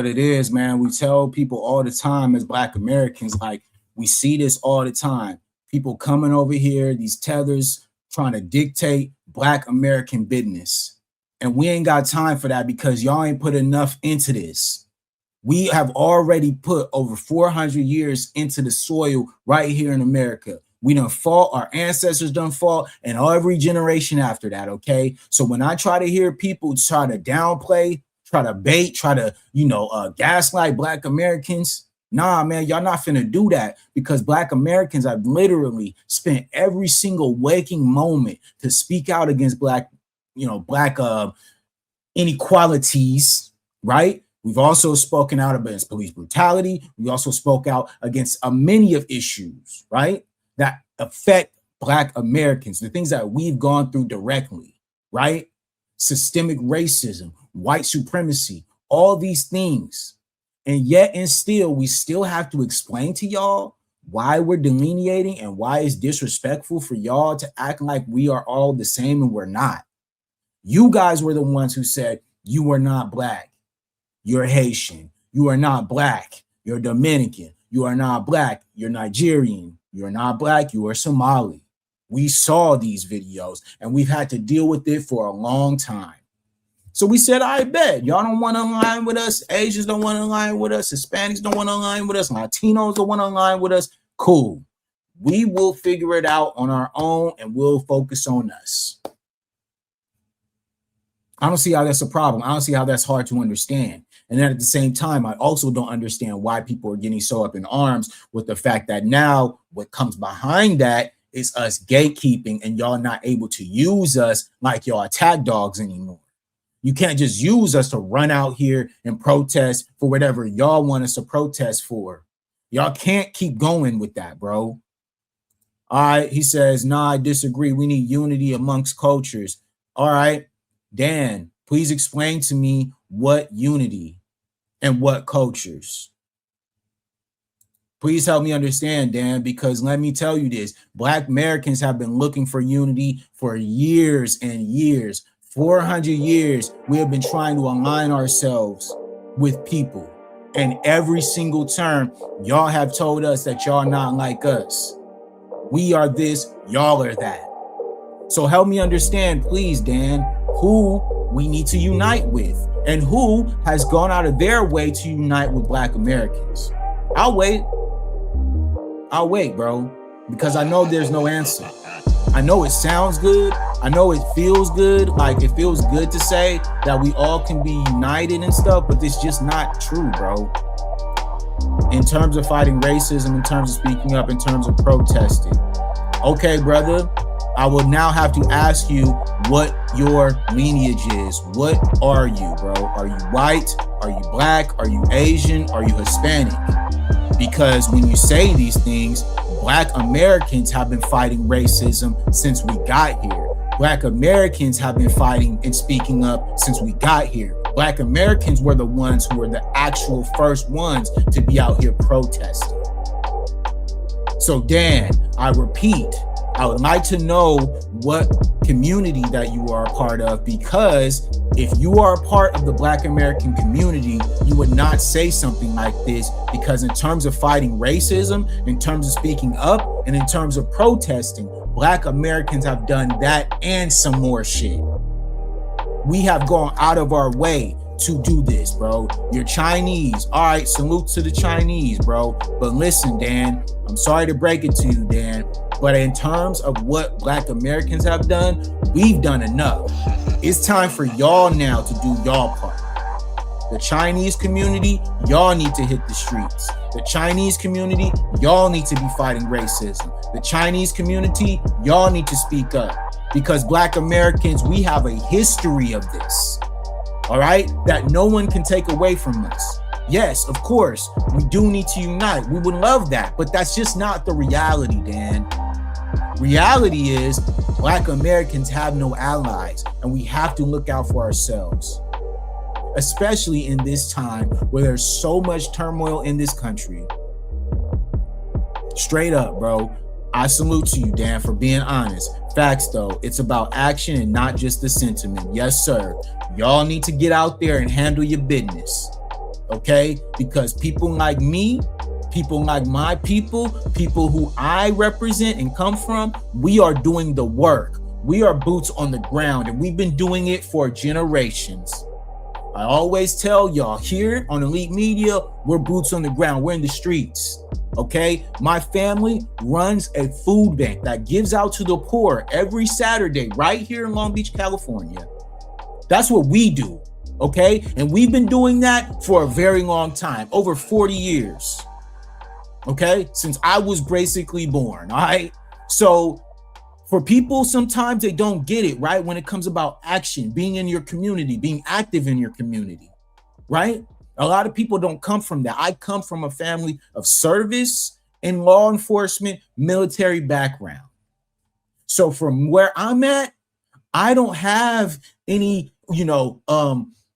what it is, man. We tell people all the time as Black Americans, like we see this all the time. People coming over here, these tethers trying to dictate Black American business. And we ain't got time for that because y'all ain't put enough into this. We have already put over 400 years into the soil right here in America. We done fought, our ancestors done fought, and every generation after that, okay? So when I try to hear people try to downplay, try to bait, try to, gaslight Black Americans, nah, man, y'all not finna do that because Black Americans have literally spent every single waking moment to speak out against Black inequalities, right? We've also spoken out against police brutality. We also spoke out against many of issues, right, that affect Black Americans, the things that we've gone through directly, right? Systemic racism, white supremacy, all these things. And yet and still, we still have to explain to y'all why we're delineating and why it's disrespectful for y'all to act like we are all the same and we're not. You guys were the ones who said you are not Black. You're Haitian. You are not Black. You're Dominican. You are not Black. You're Nigerian. You're not Black. You are Somali. We saw these videos and we've had to deal with it for a long time. So we said, I bet y'all don't want to align with us. Asians don't want to align with us. Hispanics don't want to align with us. Latinos don't want to align with us. Cool. We will figure it out on our own and we'll focus on us. I don't see how that's a problem. I don't see how that's hard to understand. And then at the same time, I also don't understand why people are getting so up in arms with the fact that now what comes behind that is us gatekeeping and y'all not able to use us like y'all attack dogs anymore. You can't just use us to run out here and protest for whatever y'all want us to protest for. Y'all can't keep going with that, bro. All right, he says, nah, I disagree. We need unity amongst cultures. All right, Dan, please explain to me what unity and what cultures. Please help me understand, Dan, because let me tell you this. Black Americans have been looking for unity for years and years. 400 years, we have been trying to align ourselves with people. And every single term, y'all have told us that y'all not like us. We are this, y'all are that. So help me understand, please, Dan, who we need to unite with and who has gone out of their way to unite with Black Americans. I'll wait, bro, because I know there's no answer. I know it sounds good. I know it feels good. Like it feels good to say that we all can be united and stuff, but it's just not true, bro. In terms of fighting racism, in terms of speaking up, in terms of protesting. Okay, brother, I will now have to ask you what your lineage is. What are you, bro? Are you white? Are you Black? Are you Asian? Are you Hispanic? Because when you say these things, Black Americans have been fighting racism since we got here. Black Americans have been fighting and speaking up since we got here. Black Americans were the ones who were the actual first ones to be out here protesting. So Dan, I repeat, I would like to know what community that you are a part of, because if you are a part of the Black American community, you would not say something like this, because in terms of fighting racism, in terms of speaking up, and in terms of protesting, Black Americans have done that and some more shit. We have gone out of our way to do this, bro. You're Chinese. All right, salute to the Chinese, bro. But listen, Dan, I'm sorry to break it to you, Dan, but in terms of what Black Americans have done, we've done enough. It's time for y'all now to do y'all part. The Chinese community, y'all need to hit the streets. The Chinese community, y'all need to be fighting racism. The Chinese community, y'all need to speak up, because Black Americans, we have a history of this, all right, that no one can take away from us. Yes, of course, we do need to unite. We would love that, but that's just not the reality, Dan. Reality is Black Americans have no allies, and we have to look out for ourselves, especially in this time where there's so much turmoil in this country. Straight up, bro. I salute to you, Dan, for being honest. Facts, though, it's about action and not just the sentiment. Yes, sir. Y'all need to get out there and handle your business. okay? Because people like me, people like my people who I represent and come from, we are doing the work. We are boots on the ground, and we've been doing it for generations. I always tell y'all here on Elite Media, we're boots on the ground. We're in the streets, okay? My family runs a food bank that gives out to the poor every Saturday right here in Long Beach, California. That's what we do, okay? And we've been doing that for a very long time, over 40 years, okay? Since I was basically born, all right? So for people, sometimes they don't get it, right? When it comes about action, being in your community, being active in your community, right? A lot of people don't come from that. I come from a family of service and law enforcement, military background. So from where I'm at, I don't have any,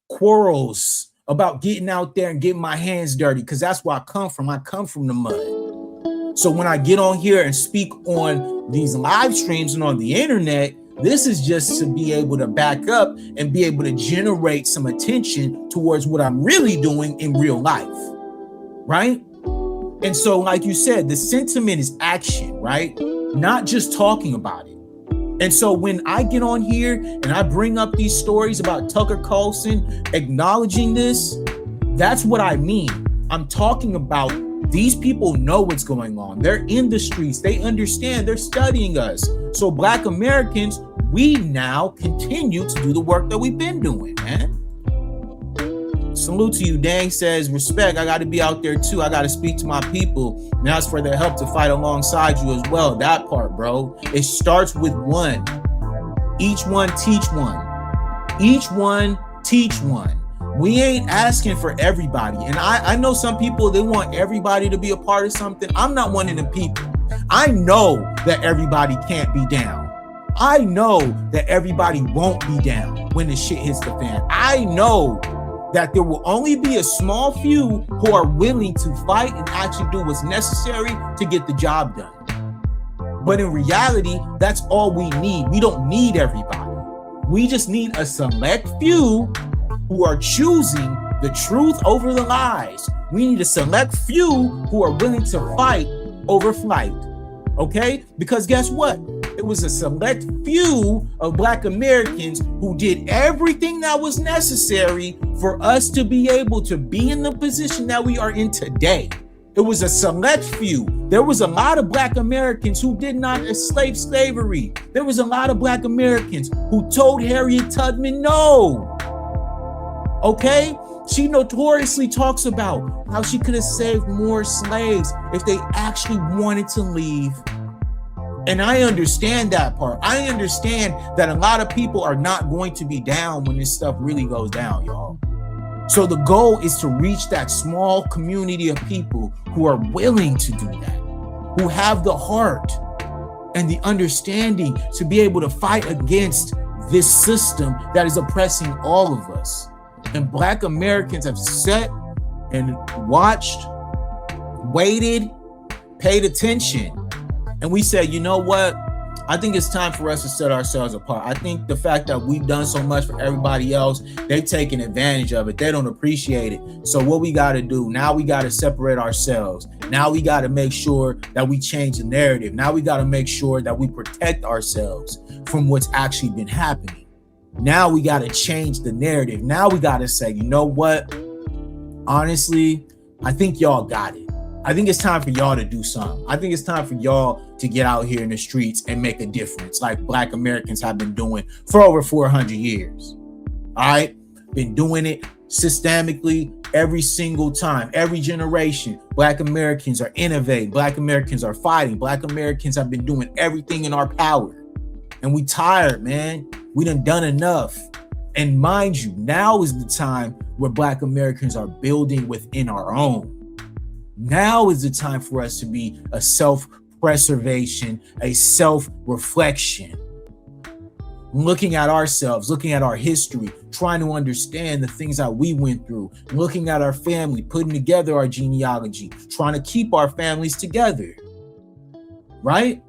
quarrels about getting out there and getting my hands dirty, because that's where I come from. I come from the mud. So when I get on here and speak on these live streams and on the internet, this is just to be able to back up and be able to generate some attention towards what I'm really doing in real life, right? And so, like you said, the sentiment is action, right? Not just talking about it. And so when I get on here and I bring up these stories about Tucker Carlson acknowledging this, that's what I mean. I'm talking about these people know what's going on. They're in the streets. They understand. They're studying us. So Black Americans, we now continue to do the work that we've been doing, man. Salute to you. Dang says, respect. I got to be out there too. I got to speak to my people and ask for their help to fight alongside you as well. That part, bro. It starts with one. Each one teach one. Each one teach one. We ain't asking for everybody. And I know some people, they want everybody to be a part of something. I'm not one of them people. I know that everybody can't be down. I know that everybody won't be down when the shit hits the fan. I know that there will only be a small few who are willing to fight and actually do what's necessary to get the job done. But in reality, that's all we need. We don't need everybody. We just need a select few who are choosing the truth over the lies. We need a select few who are willing to fight over flight, okay? Because guess what? It was a select few of Black Americans who did everything that was necessary for us to be able to be in the position that we are in today. It was a select few. There was a lot of Black Americans who did not enslave slavery. There was a lot of Black Americans who told Harriet Tubman no. Okay? She notoriously talks about how she could have saved more slaves if they actually wanted to leave. And I understand that part. I understand that a lot of people are not going to be down when this stuff really goes down, y'all. So the goal is to reach that small community of people who are willing to do that, who have the heart and the understanding to be able to fight against this system that is oppressing all of us. And Black Americans have sat and watched, waited, paid attention. And we said, you know what? I think it's time for us to set ourselves apart. I think the fact that we've done so much for everybody else, they've taken advantage of it. They don't appreciate it. So what we got to do now, we got to separate ourselves. Now we got to make sure that we change the narrative. Now we got to make sure that we protect ourselves from what's actually been happening. Now we got to change the narrative. Now we got to say, you know what? Honestly, I think y'all got it. I think it's time for y'all to do something. I think it's time for y'all to get out here in the streets and make a difference like Black Americans have been doing for over 400 years. All right? Been doing it systemically every single time, every generation. Black Americans are innovating. Black Americans are fighting. Black Americans have been doing everything in our power. And we tired, man. We done enough. And mind you, now is the time where Black Americans are building within our own. Now is the time for us to be a self-preservation, a self-reflection. Looking at ourselves, looking at our history, trying to understand the things that we went through, looking at our family, putting together our genealogy, trying to keep our families together, right?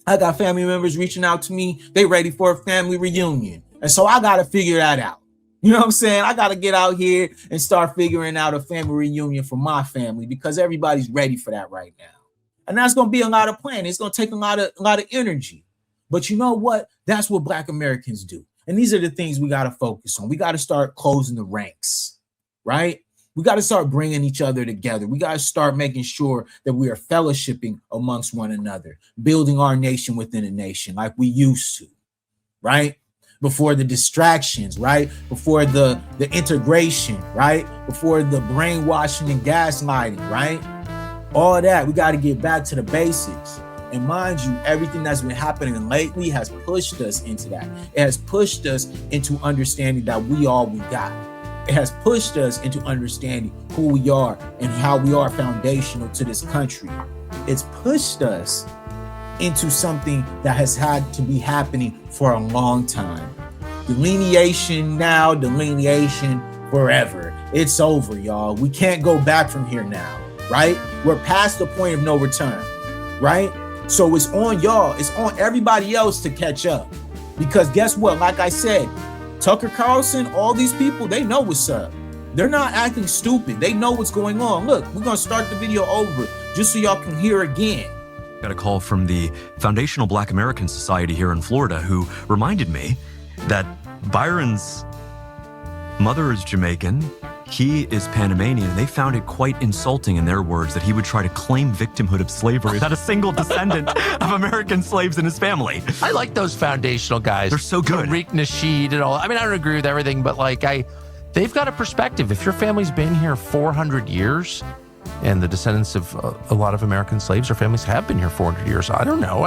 I got family members reaching out to me. They ready for a family reunion. And so I got to figure that out. You know what I'm saying? I got to get out here and start figuring out a family reunion for my family because everybody's ready for that right now. And that's going to be a lot of planning. It's going to take a lot of energy. But you know what? That's what Black Americans do. And these are the things we got to focus on. We got to start closing the ranks, right? We got to start bringing each other together. We got to start making sure that we are fellowshipping amongst one another, building our nation within a nation like we used to, right? Before the distractions, right? Before the integration, right? Before the brainwashing and gaslighting, right? All that, we got to get back to the basics. And mind you, everything that's been happening lately has pushed us into that. It has pushed us into understanding that we all we got. It has pushed us into understanding who we are and how we are foundational to this country. It's pushed us into something that has had to be happening for a long time. Delineation now, delineation forever. It's over, y'all. We can't go back from here now, right? We're past the point of no return, right? So it's on y'all. It's on everybody else to catch up. Because guess what? Like I said, Tucker Carlson, all these people, they know what's up. They're not acting stupid. They know what's going on. Look, we're going to start the video over just so y'all can hear again. Got a call from the Foundational Black American Society here in Florida who reminded me that Byron's mother is Jamaican, he is Panamanian, and they found it quite insulting in their words that he would try to claim victimhood of slavery without a single descendant of American slaves in his family. I like those foundational guys. They're so good. Tariq Nasheed and all. I mean, I don't agree with everything, but like they've got a perspective. If your family's been here 400 years, and the descendants of a lot of American slaves or families have been here 400 years. I don't know.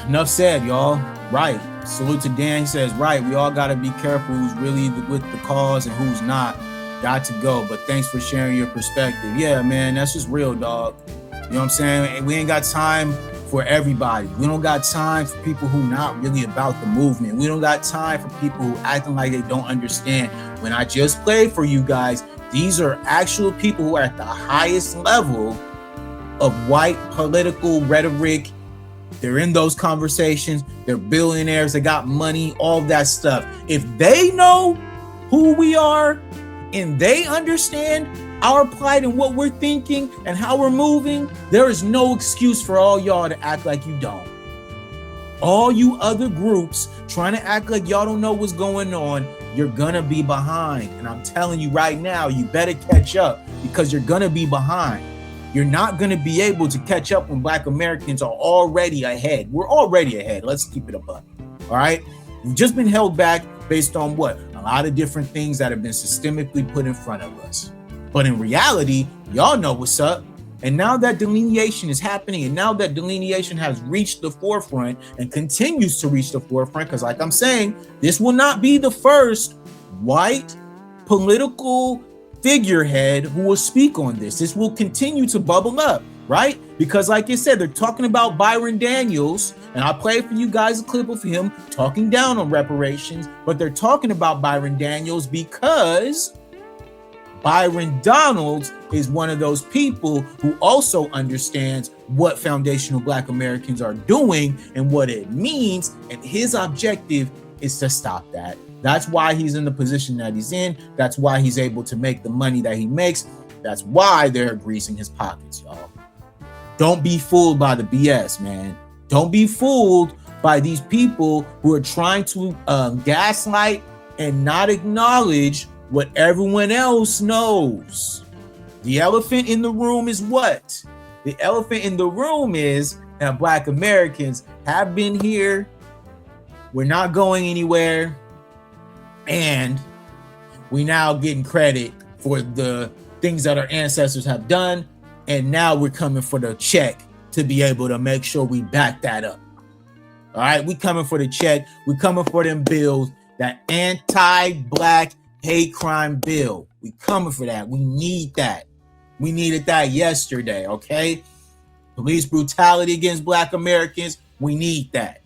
Enough said, y'all. Right. Salute to Dan. He says, right, we all got to be careful who's really with the cause and who's not. Got to go. But thanks for sharing your perspective. Yeah, man, that's just real, dog. You know what I'm saying? We ain't got time for everybody. We don't got time for people who not really about the movement. We don't got time for people who acting like they don't understand. When I just played for you guys, these are actual people who are at the highest level of white political rhetoric. They're in those conversations. They're billionaires. They got money, all that stuff. If they know who we are and they understand our plight and what we're thinking and how we're moving, there is no excuse for all y'all to act like you don't. All you other groups trying to act like y'all don't know what's going on, you're gonna be behind. And I'm telling you right now, you better catch up because you're gonna be behind. You're not gonna be able to catch up when Black Americans are already ahead. We're already ahead. Let's keep it a buck. All right. We've just been held back based on what? A lot of different things that have been systemically put in front of us. But in reality, y'all know what's up. And now that delineation is happening, and now that delineation has reached the forefront and continues to reach the forefront, because like I'm saying, this will not be the first white political figurehead who will speak on this. This will continue to bubble up, right? Because like you said, they're talking about Byron Daniels, and I played for you guys a clip of him talking down on reparations, but they're talking about Byron Daniels because Byron Donalds is one of those people who also understands what foundational Black Americans are doing and what it means. And his objective is to stop that. That's why he's in the position that he's in. That's why he's able to make the money that he makes. That's why they're greasing his pockets, y'all. Don't be fooled by the BS, man. Don't be fooled by these people who are trying to gaslight and not acknowledge what everyone else knows. The elephant in the room is what? The elephant in the room is that Black Americans have been here. We're not going anywhere. And we now getting credit for the things that our ancestors have done. And now we're coming for the check to be able to make sure we back that up. All right, we coming for the check. We coming for them bills, that anti-Black hate crime bill. We coming for that. We need that. We needed that yesterday, okay? Police brutality against Black Americans, we need that.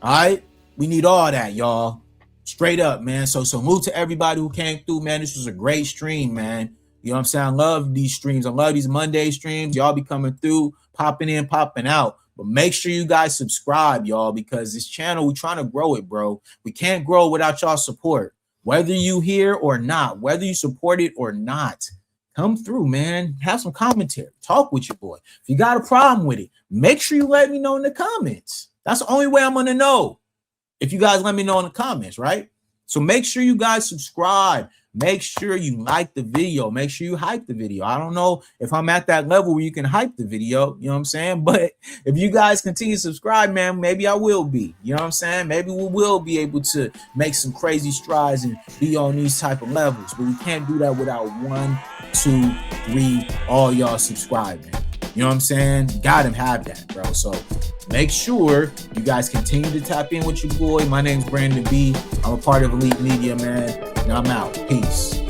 All right? We need all that, y'all. Straight up, man. So salute to everybody who came through, man. This was a great stream, man. You know what I'm saying? I love these streams. I love these Monday streams. Y'all be coming through, popping in, popping out. But make sure you guys subscribe, y'all, because this channel, we're trying to grow it, bro. We can't grow without y'all support. Whether you here or not, whether you support it or not, come through, man. Have some commentary. Talk with your boy. If you got a problem with it, make sure you let me know in the comments. That's the only way I'm going to know. If you guys let me know in the comments, right? So make sure you guys subscribe. Make sure you like the video. Make sure you hype the video. I don't know if I'm at that level where you can hype the video, you know what I'm saying? But if you guys continue to subscribe, man, maybe I will be, you know what I'm saying? Maybe we will be able to make some crazy strides and be on these type of levels. But we can't do that without 1, 2, 3, all y'all subscribing. You know what I'm saying? You gotta have that, bro. So make sure you guys continue to tap in with your boy. My name's Brandon B. I'm a part of Elite Media, man. And I'm out. Peace.